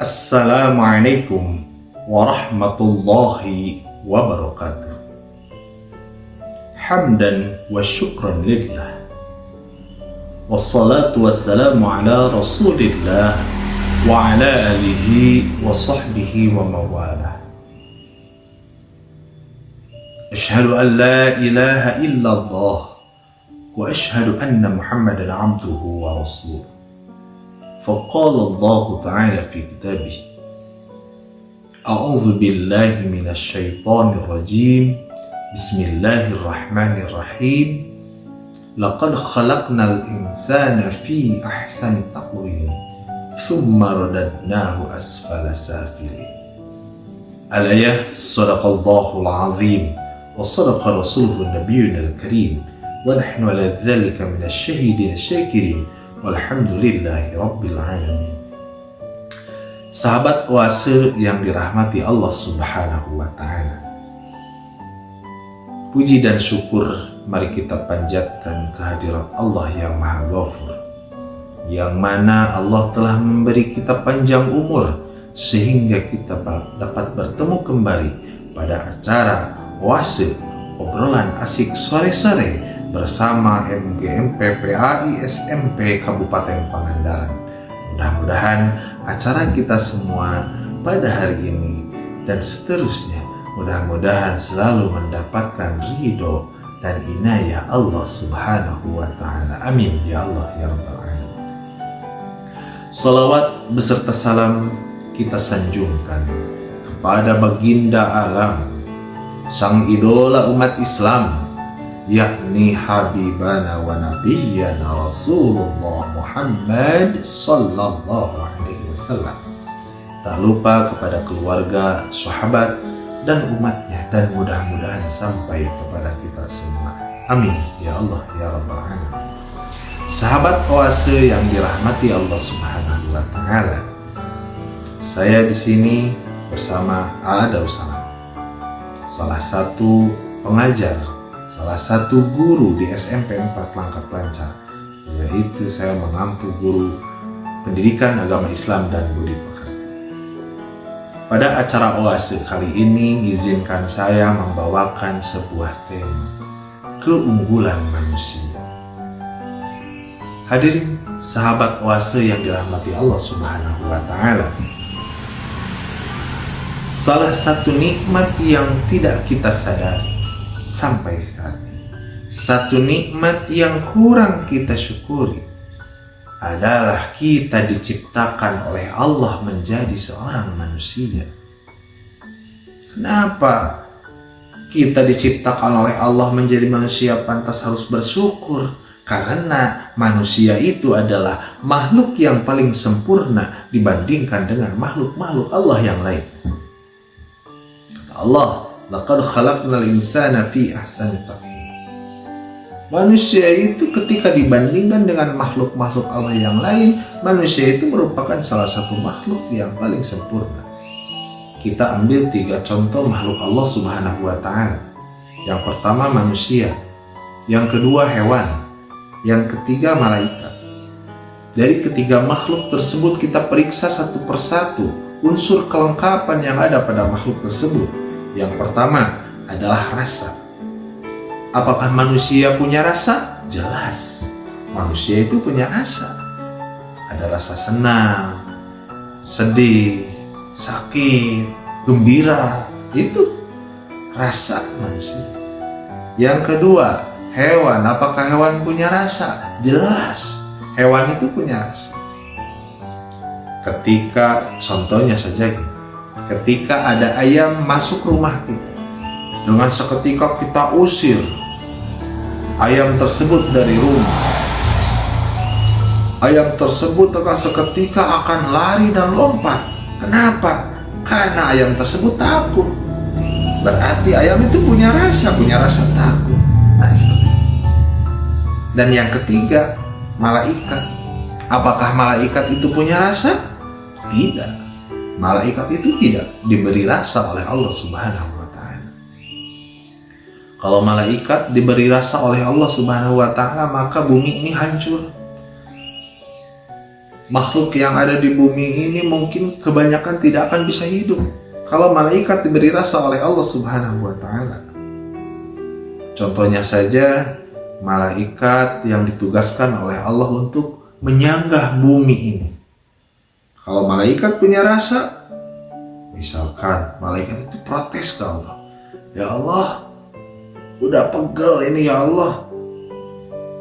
Assalamualaikum warahmatullahi wabarakatuh. Hamdan wa syukran lillah, wassalatu wassalamu ala rasulillah wa ala alihi wa sahbihi wa mawalah. Ashhadu an la ilaha illallah wa ashhadu anna Muhammadan abduhu wa rasuluh. فقال الله تعالى في كتابه أعوذ بالله من الشيطان الرجيم بسم الله الرحمن الرحيم لقد خلقنا الإنسان في أحسن تقويم ثم رددناه أسفل سافلين. الآية صدق الله العظيم وصدق رسوله النبي الكريم ونحن على ذلك من الشهيدين الشاكرين walhamdulillahi rabbil alamin. Sahabat oase yang dirahmati Allah subhanahu wa ta'ala, puji dan syukur mari kita panjatkan kehadirat Allah yang maha ghafur, yang mana Allah telah memberi kita panjang umur sehingga kita dapat bertemu kembali pada acara oase obrolan asik sore-sore bersama MGMP PAI SMP Kabupaten Pangandaran. Mudah-mudahan acara kita semua pada hari ini dan seterusnya mudah-mudahan selalu mendapatkan ridho dan inayah Allah subhanahu wa ta'ala. Amin ya Allah ya Rabbal alamin. Salawat beserta salam kita sanjungkan kepada baginda alam, sang idola umat Islam, yakni Habibana wa Nabiyyana Rasulullah Muhammad Sallallahu Alaihi Wasallam. Tak lupa kepada keluarga, sahabat, dan umatnya, dan mudah-mudahan sampai kepada kita semua. Amin ya Allah ya Rabbal alamin. Sahabat oase yang dirahmati Allah Subhanahu wa Ta'ala, saya di sini bersama Ada Usama, salah satu pengajar, salah satu guru di SMP 4 Langkat Lancar, yaitu saya mengampu guru pendidikan agama Islam dan budi pekerti. Pada acara oase kali ini, izinkan saya membawakan sebuah tema, keunggulan manusia. Hadirin sahabat oase yang dirahmati Allah Subhanahu wa Ta'ala, salah satu nikmat yang tidak kita sadari sampai saat ini, satu nikmat yang kurang kita syukuri adalah kita diciptakan oleh Allah menjadi seorang manusia. Kenapa kita diciptakan oleh Allah menjadi manusia pantas harus bersyukur? Karena manusia itu adalah makhluk yang paling sempurna dibandingkan dengan makhluk-makhluk Allah yang lain. Kata Allah, laqad khalaqnal insana fi ahsani taqwim. Manusia itu ketika dibandingkan dengan makhluk-makhluk Allah yang lain, manusia itu merupakan salah satu makhluk yang paling sempurna. Kita ambil 3 contoh makhluk Allah Subhanahu wa Ta'ala. Yang pertama manusia, yang kedua hewan, yang ketiga malaikat. Dari ketiga makhluk tersebut kita periksa satu persatu unsur kelengkapan yang ada pada makhluk tersebut. Yang pertama adalah rasa. Apakah manusia punya rasa? Jelas, manusia itu punya rasa. Ada rasa senang, sedih, sakit, gembira. Itu rasa manusia. Yang kedua, hewan. Apakah hewan punya rasa? Jelas, hewan itu punya rasa. Ketika, contohnya saja, ketika ada ayam masuk rumah kita, dengan seketika kita usir ayam tersebut dari rumah. Ayam tersebut seketika akan lari dan lompat. Kenapa? Karena ayam tersebut takut. Berarti ayam itu punya rasa takut. Nah, seperti itu. Dan yang ketiga, malaikat. Apakah malaikat itu punya rasa? Tidak. Malaikat itu tidak diberi rasa oleh Allah Subhanahu wa Ta'ala. Kalau malaikat diberi rasa oleh Allah Subhanahu wa Ta'ala, maka bumi ini hancur. makhluk yang ada di bumi ini mungkin kebanyakan tidak akan bisa hidup kalau malaikat diberi rasa oleh Allah Subhanahu wa Ta'ala. Contohnya saja, malaikat yang ditugaskan oleh Allah untuk menyanggah bumi ini. Kalau malaikat punya rasa, misalkan malaikat itu protes ke Allah, ya Allah, udah pegel ini ya Allah,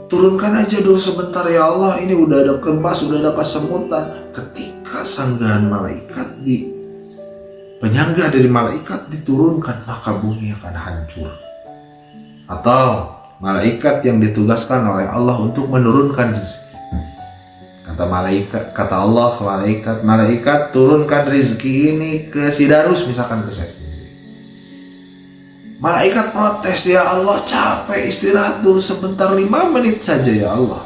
turunkan aja dulu sebentar ya Allah, ini udah ada kembas, udah ada kesemutan. Ketika sanggahan malaikat penyangga dari malaikat diturunkan, maka bumi akan hancur. Atau malaikat yang ditugaskan oleh Allah untuk menurunkan rezeki. Kata Allah, malaikat turunkan rezeki ini ke si Darus, misalkan ke saya sendiri. Malaikat protes, ya Allah capek, istirahat dulu sebentar 5 menit saja ya Allah.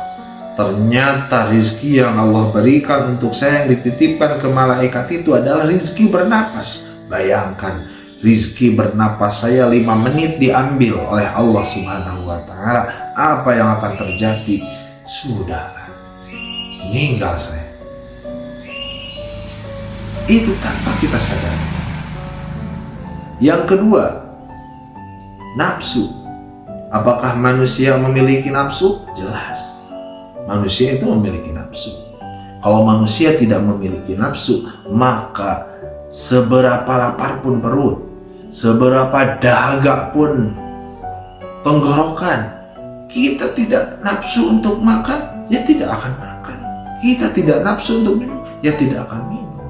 Ternyata rezeki yang Allah berikan untuk saya yang dititipkan ke malaikat itu adalah rezeki bernapas. Bayangkan, rezeki bernapas saya 5 menit diambil oleh Allah Subhanahu wa Ta'ala. Apa yang akan terjadi? Sudahlah, meninggal saya. Itu tanpa kita sadari. Yang kedua, nafsu. Apakah manusia memiliki nafsu? Jelas, manusia itu memiliki nafsu. Kalau manusia tidak memiliki nafsu, maka seberapa lapar pun perut, seberapa dahaga pun tenggorokan, kita tidak nafsu untuk makan, ya tidak akan makan. Kita tidak nafsu untuk minum, ya tidak akan minum.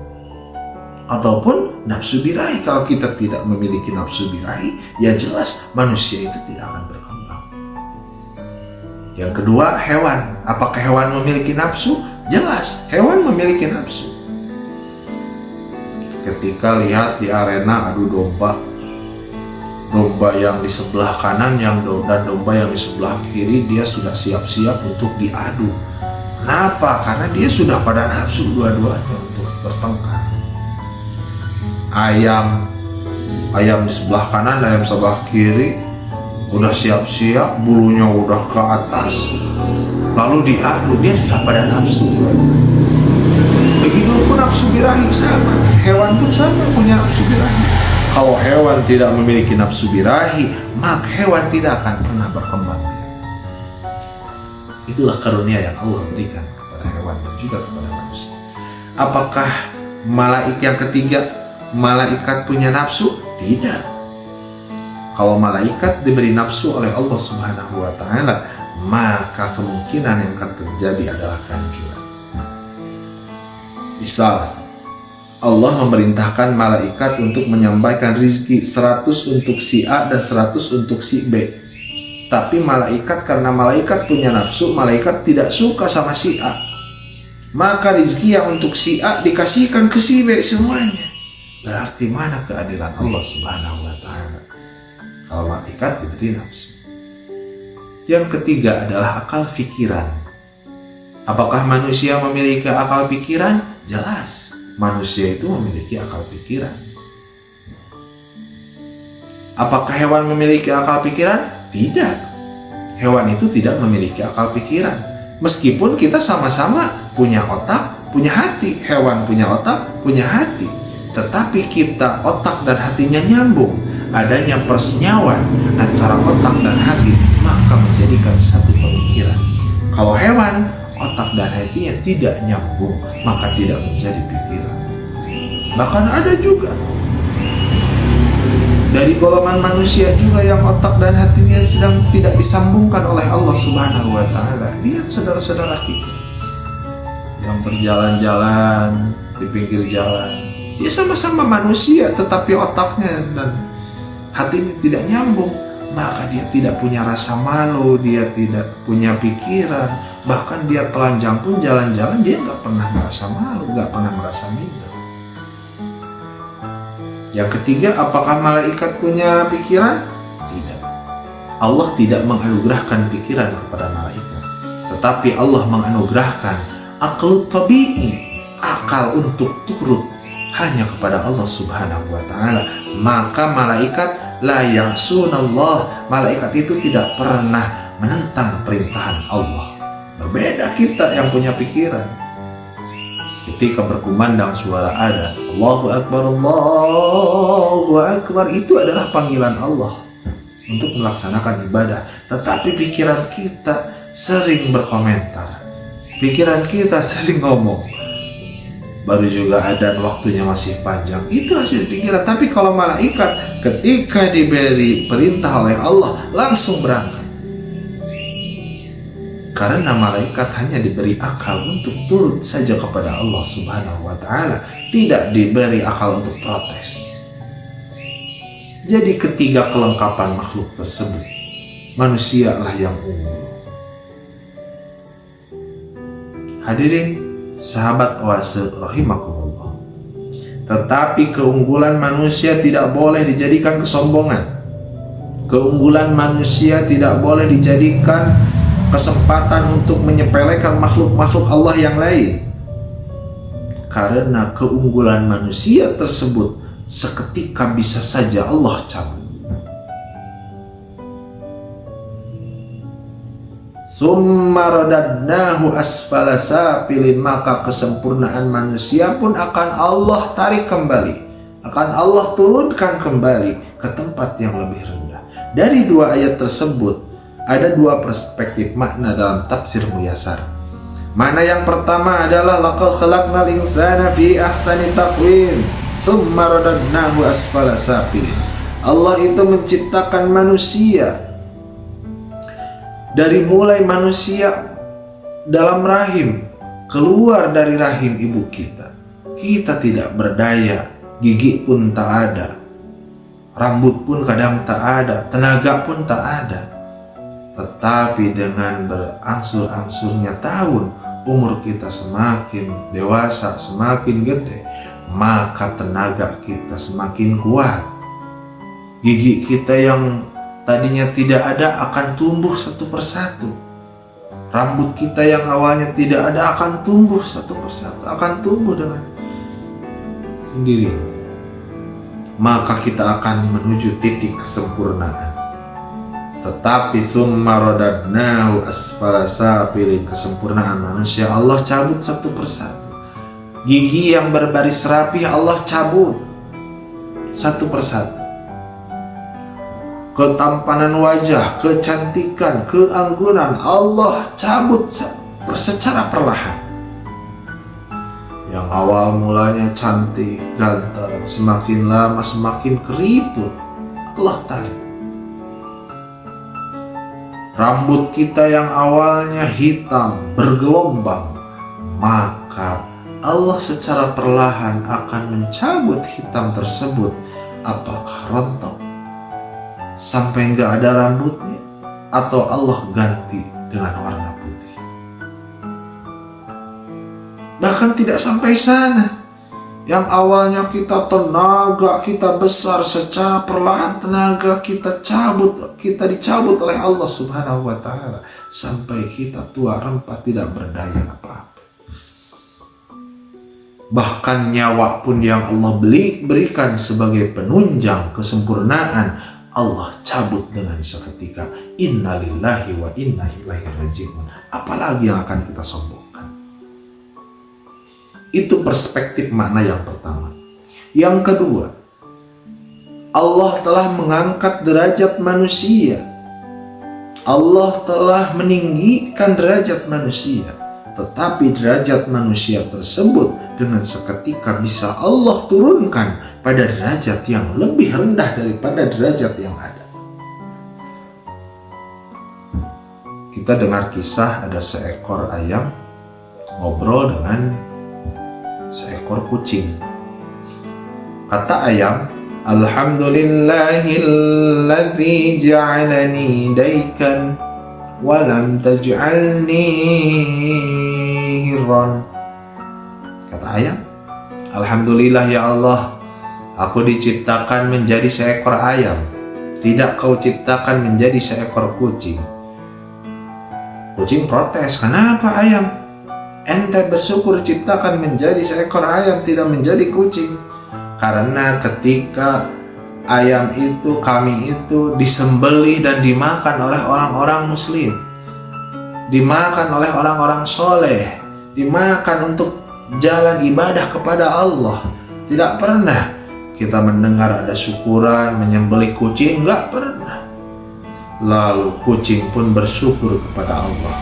Ataupun nafsu birahi, kalau kita tidak memiliki nafsu birahi, ya jelas manusia itu tidak akan berkembang. Yang kedua, hewan. Apakah hewan memiliki nafsu? Jelas, hewan memiliki nafsu. Ketika lihat di arena adu domba, domba yang di sebelah kanan dan domba yang di sebelah kiri, dia sudah siap-siap untuk diadu. Kenapa? Karena dia sudah pada nafsu dua-duanya untuk bertengkar. Ayam di sebelah kanan, ayam sebelah kiri udah siap-siap, bulunya udah ke atas, lalu diadu, dia sudah pada nafsu. Begitupun nafsu birahi sama, hewan pun sama punya nafsu birahi. Kalau hewan tidak memiliki nafsu birahi, maka hewan tidak akan pernah berkembang. Itulah karunia yang Allah berikan kepada hewan dan juga kepada manusia. Apakah yang ketiga, malaikat punya nafsu? Tidak. Kalau malaikat diberi nafsu oleh Allah Subhanahu wa Ta'ala, maka kemungkinan yang akan terjadi adalah kehancuran. Misal, Allah memerintahkan malaikat untuk menyampaikan rezeki 100 untuk si A dan 100 untuk si B. Tapi malaikat, karena malaikat punya nafsu, malaikat tidak suka sama si A. Maka rezeki yang untuk si A dikasihkan ke si B semuanya. Berarti mana keadilan Allah Subhanahu wa Ta'ala kalau malaikat diberi nafsu? Yang ketiga adalah akal pikiran. Apakah manusia memiliki akal pikiran? Jelas, manusia itu memiliki akal pikiran. Apakah hewan memiliki akal pikiran? Tidak. Hewan itu tidak memiliki akal pikiran. Meskipun kita sama-sama punya otak, punya hati. Hewan punya otak, punya hati. Tetapi kita otak dan hatinya nyambung, adanya persenyawan antara otak dan hati, maka menjadikan satu pemikiran. Kalau hewan, otak dan hatinya tidak nyambung, maka tidak menjadi pikiran. Bahkan ada juga dari golongan manusia juga yang otak dan hatinya sedang tidak disambungkan oleh Allah Subhanahu wa Ta'ala. Lihat saudara-saudara kita yang berjalan-jalan di pinggir jalan, dia sama-sama manusia, tetapi otaknya dan hatinya tidak nyambung, maka dia tidak punya rasa malu, dia tidak punya pikiran. Bahkan dia telanjang pun jalan-jalan, dia nggak pernah merasa malu, nggak pernah merasa minder. Yang ketiga, apakah malaikat punya pikiran? Tidak. Allah tidak menganugerahkan pikiran kepada malaikat, tetapi Allah menganugerahkan akal tabi'i, akal untuk turut hanya kepada Allah Subhanahu wa Ta'ala. Maka malaikat la ya'sunallah, malaikat itu tidak pernah menentang perintahan Allah. Berbeda kita yang punya pikiran. Ketika berkumandang suara adzan, Allahu Akbar, Allahu Akbar, itu adalah panggilan Allah untuk melaksanakan ibadah. Tetapi pikiran kita sering berkomentar, pikiran kita sering ngomong, baru juga adzan waktunya masih panjang. Itu hasil pikiran. Tapi kalau malaikat ketika diberi perintah oleh Allah langsung berangkat. Karena malaikat hanya diberi akal untuk turut saja kepada Allah Subhanahu wa Ta'ala, tidak diberi akal untuk protes. Jadi ketiga kelengkapan makhluk tersebut, manusialah yang unggul. Hadirin sahabat oase rahimakumullah. Tetapi keunggulan manusia tidak boleh dijadikan kesombongan. Keunggulan manusia tidak boleh dijadikan kesempatan untuk menyepelekan makhluk-makhluk Allah yang lain. Karena keunggulan manusia tersebut seketika bisa saja Allah cabut. Summa radadnahu asfala safilin, maka kesempurnaan manusia pun akan Allah tarik kembali, akan Allah turunkan kembali ke tempat yang lebih rendah. Dari dua ayat tersebut ada dua perspektif makna dalam tafsir Muyassar. Makna yang pertama adalah laqad khalaqnal insana fi ahsani taqwim tsumma radadnahu asfala safilin. Allah itu menciptakan manusia dari mulai manusia dalam rahim, keluar dari rahim ibu kita. Kita tidak berdaya, gigi pun tak ada, rambut pun kadang tak ada, tenaga pun tak ada. Tetapi dengan berangsur-angsurnya tahun, umur kita semakin dewasa, semakin gede, maka tenaga kita semakin kuat. Gigi kita yang tadinya tidak ada akan tumbuh satu persatu. Rambut kita yang awalnya tidak ada akan tumbuh satu persatu, akan tumbuh dengan sendiri. Maka kita akan menuju titik kesempurnaan. Tetapi summa radadnahu asfala safilin, kesempurnaan manusia Allah cabut satu persatu. Gigi yang berbaris rapi Allah cabut satu persatu. Ketampanan wajah, kecantikan, keanggunan Allah cabut secara perlahan. Yang awal mulanya cantik, ganteng, semakin lama semakin keriput, Allah tarik. Rambut kita yang awalnya hitam, bergelombang, maka Allah secara perlahan akan mencabut hitam tersebut. Apakah rontok sampai nggak ada rambutnya, atau Allah ganti dengan warna putih? Bahkan tidak sampai sana. Yang awalnya kita tenaga kita besar, secara perlahan tenaga kita dicabut oleh Allah Subhanahu wa Ta'ala, sampai kita tua rempah tidak berdaya apa-apa. Bahkan nyawa pun yang Allah berikan sebagai penunjang kesempurnaan, Allah cabut dengan seketika. Innalillahi wa inna ilaihi raji'un. Apalagi yang akan kita sombongkan? Itu perspektif makna yang pertama. Yang kedua, Allah telah mengangkat derajat manusia. Allah telah meninggikan derajat manusia. Tetapi derajat manusia tersebut dengan seketika bisa Allah turunkan pada derajat yang lebih rendah daripada derajat yang ada. Kita dengar kisah ada seekor ayam ngobrol dengan seekor kucing. Kata ayam, Alhamdulillahilladzi ja'alani daikan wa lam taj'alni hirran. Kata ayam, Alhamdulillah ya Allah, aku diciptakan menjadi seekor ayam, tidak kau ciptakan menjadi seekor kucing. Kucing protes, kenapa ayam? Ente bersyukur ciptakan menjadi seekor ayam, tidak menjadi kucing. Karena ketika ayam itu, kami itu disembelih dan dimakan oleh orang-orang muslim, dimakan oleh orang-orang soleh, dimakan untuk jalan ibadah kepada Allah. Tidak pernah kita mendengar ada syukuran menyembelih kucing, enggak pernah. Lalu kucing pun bersyukur kepada Allah.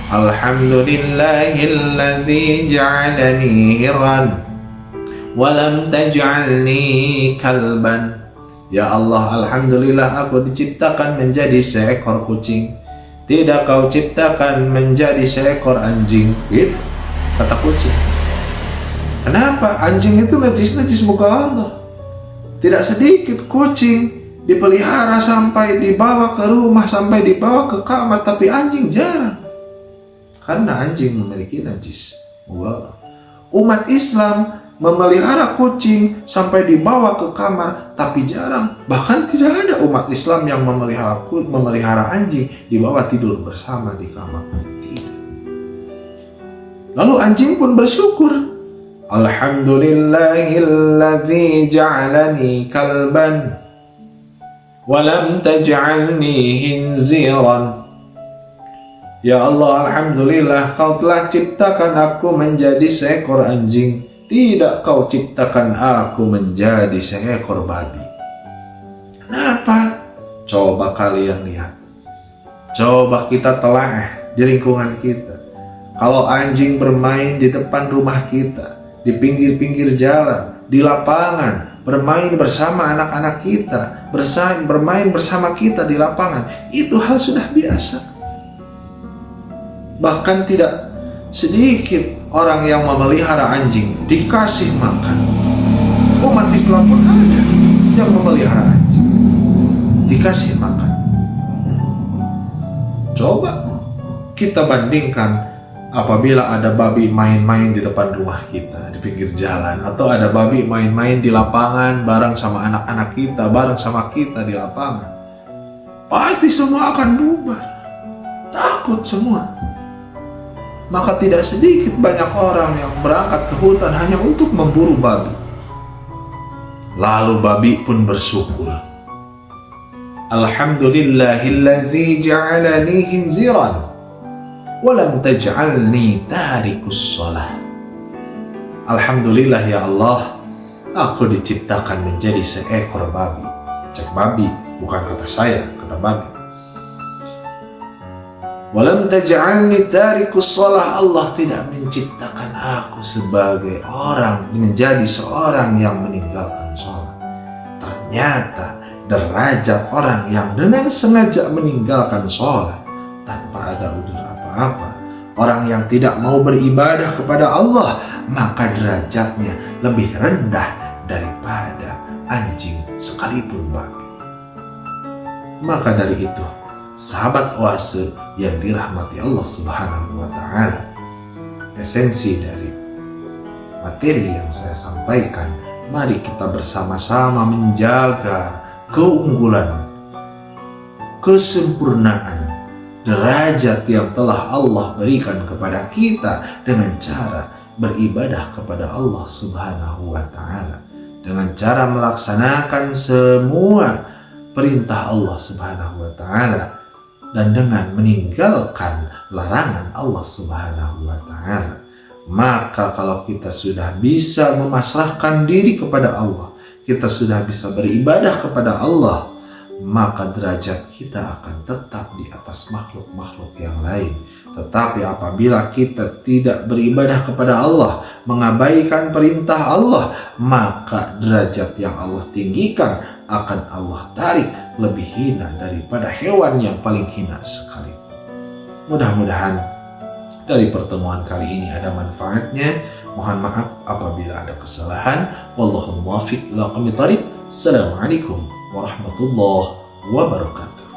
Alhamdulillahilladzi ja'alani hiran wa lam taj'alni kalban. Ya Allah, alhamdulillah aku diciptakan menjadi seekor kucing, tidak kau ciptakan menjadi seekor anjing. Gitu kata kucing. Kenapa? Anjing itu najis muka Allah. Tidak sedikit kucing dipelihara sampai dibawa ke rumah, sampai dibawa ke kamar, tapi anjing jarang. Karena anjing memiliki najis muka Allah. Umat Islam memelihara kucing sampai dibawa ke kamar, tapi jarang. Bahkan tidak ada umat Islam yang memelihara anjing dibawa tidur bersama di kamar. Tidak. Lalu anjing pun bersyukur. Alhamdulillahilladzi ja'alani kalban wa lam taj'alni hinziran. Ya Allah, alhamdulillah kau telah ciptakan aku menjadi seekor anjing, tidak kau ciptakan aku menjadi seekor babi. Kenapa? Coba kalian lihat. Coba kita telaah di lingkungan kita. Kalau anjing bermain di depan rumah kita, di pinggir-pinggir jalan, di lapangan, bermain bersama anak-anak kita, bermain bersama kita di lapangan, itu hal sudah biasa. Bahkan tidak sedikit orang yang memelihara anjing dikasih makan. Umat Islam pun ada yang memelihara anjing dikasih makan. Coba kita bandingkan apabila ada babi main-main di depan rumah kita, di pinggir jalan, atau ada babi main-main di lapangan bareng sama anak-anak kita, bareng sama kita di lapangan. Pasti semua akan bubar. Takut semua. Maka tidak sedikit banyak orang yang berangkat ke hutan hanya untuk memburu babi. Lalu babi pun bersyukur. Alhamdulillahilladzi ja'alani hinziran wa lam taj'alni tarikus shalah. Alhamdulillah ya Allah, aku diciptakan menjadi seekor babi. Cek babi, bukan kata saya, kata babi. Walam taj'alni tarikus shalah, Allah tidak menciptakan aku sebagai orang menjadi seorang yang meninggalkan sholat. Ternyata derajat orang yang dengan sengaja meninggalkan sholat tanpa ada udzur apa-apa, orang yang tidak mau beribadah kepada Allah, maka derajatnya lebih rendah daripada anjing sekalipun babi. Maka dari itu, sahabat oase yang dirahmati Allah Subhanahu wa Ta'ala, esensi dari materi yang saya sampaikan, mari kita bersama-sama menjaga keunggulan, kesempurnaan derajat yang telah Allah berikan kepada kita dengan cara beribadah kepada Allah Subhanahu wa Ta'ala, dengan cara melaksanakan semua perintah Allah Subhanahu wa Ta'ala, dan dengan meninggalkan larangan Allah Subhanahu wa Ta'ala. Maka kalau kita sudah bisa memasrahkan diri kepada Allah, kita sudah bisa beribadah kepada Allah, maka derajat kita akan tetap di atas makhluk-makhluk yang lain. Tetapi apabila kita tidak beribadah kepada Allah, mengabaikan perintah Allah, maka derajat yang Allah tinggikan akan Allah tarik lebih hina daripada hewan yang paling hina sekali. Mudah-mudahan dari pertemuan kali ini ada manfaatnya. Mohon maaf apabila ada kesalahan. Wallahu muwaffiq ila aqwamit thoriq. Assalamualaikum warahmatullahi wabarakatuh.